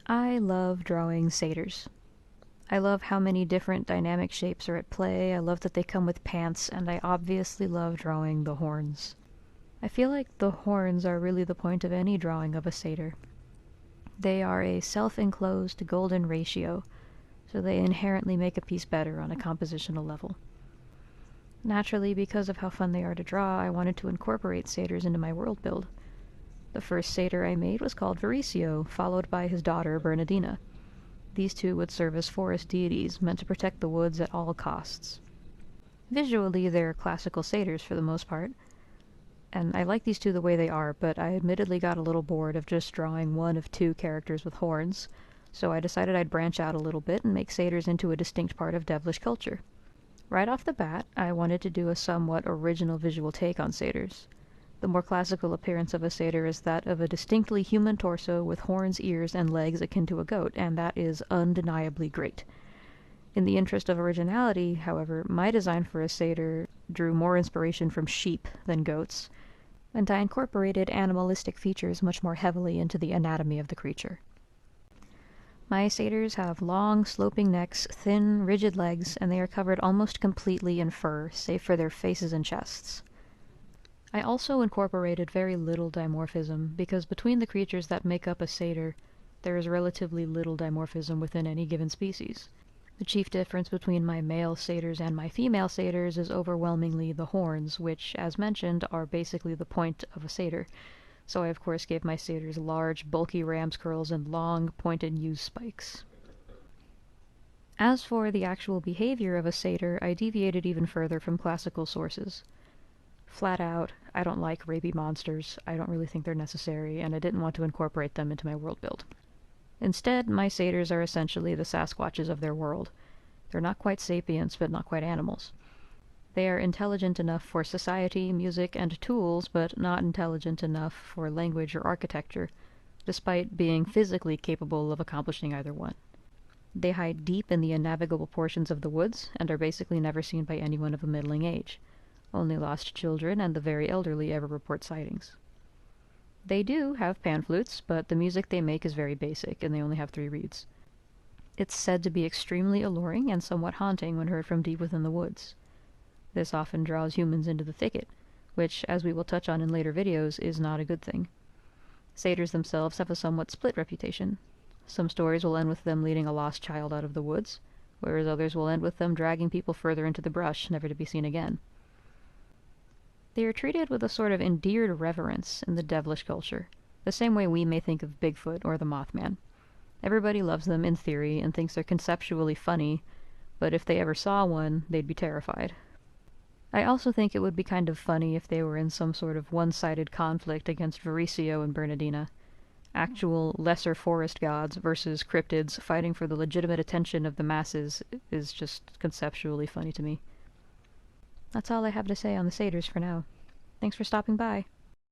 I love drawing satyrs. I love how many different dynamic shapes are at play, I love that they come with pants, and I obviously love drawing the horns. I feel like the horns are really the point of any drawing of a satyr. They are a self-enclosed golden ratio, so they inherently make a piece better on a compositional level. Naturally, because of how fun they are to draw, I wanted to incorporate satyrs into my world build. The first satyr I made was called Vericio, followed by his daughter Bernardina. These two would serve as forest deities, meant to protect the woods at all costs. Visually, they're classical satyrs for the most part, and I like these two the way they are, but I admittedly got a little bored of just drawing one of two characters with horns, so I decided I'd branch out a little bit and make satyrs into a distinct part of devilish culture. Right off the bat, I wanted to do a somewhat original visual take on satyrs. The more classical appearance of a satyr is that of a distinctly human torso with horns, ears, and legs akin to a goat, and that is undeniably great. In the interest of originality, however, my design for a satyr drew more inspiration from sheep than goats, and I incorporated animalistic features much more heavily into the anatomy of the creature. My satyrs have long, sloping necks, thin, rigid legs, and they are covered almost completely in fur, save for their faces and chests. I also incorporated very little dimorphism, because between the creatures that make up a satyr, there is relatively little dimorphism within any given species. The chief difference between my male satyrs and my female satyrs is overwhelmingly the horns, which, as mentioned, are basically the point of a satyr, so I of course gave my satyrs large, bulky ram's curls and long, pointed yew spikes. As for the actual behavior of a satyr, I deviated even further from classical sources. Flat out, I don't like rapey monsters, I don't really think they're necessary, and I didn't want to incorporate them into my world build. Instead, my satyrs are essentially the Sasquatches of their world. They're not quite sapients, but not quite animals. They are intelligent enough for society, music, and tools, but not intelligent enough for language or architecture, despite being physically capable of accomplishing either one. They hide deep in the unnavigable portions of the woods, and are basically never seen by anyone of a middling age. Only lost children and the very elderly ever report sightings. They do have pan flutes, but the music they make is very basic, and they only have 3 reeds. It's said to be extremely alluring and somewhat haunting when heard from deep within the woods. This often draws humans into the thicket, which, as we will touch on in later videos, is not a good thing. Satyrs themselves have a somewhat split reputation. Some stories will end with them leading a lost child out of the woods, whereas others will end with them dragging people further into the brush, never to be seen again. They are treated with a sort of endeared reverence in the devilish culture, the same way we may think of Bigfoot or the Mothman. Everybody loves them in theory and thinks they're conceptually funny, but if they ever saw one, they'd be terrified. I also think it would be kind of funny if they were in some sort of one-sided conflict against Vericio and Bernardina. Actual lesser forest gods versus cryptids fighting for the legitimate attention of the masses is just conceptually funny to me. That's all I have to say on the satyrs for now. Thanks for stopping by.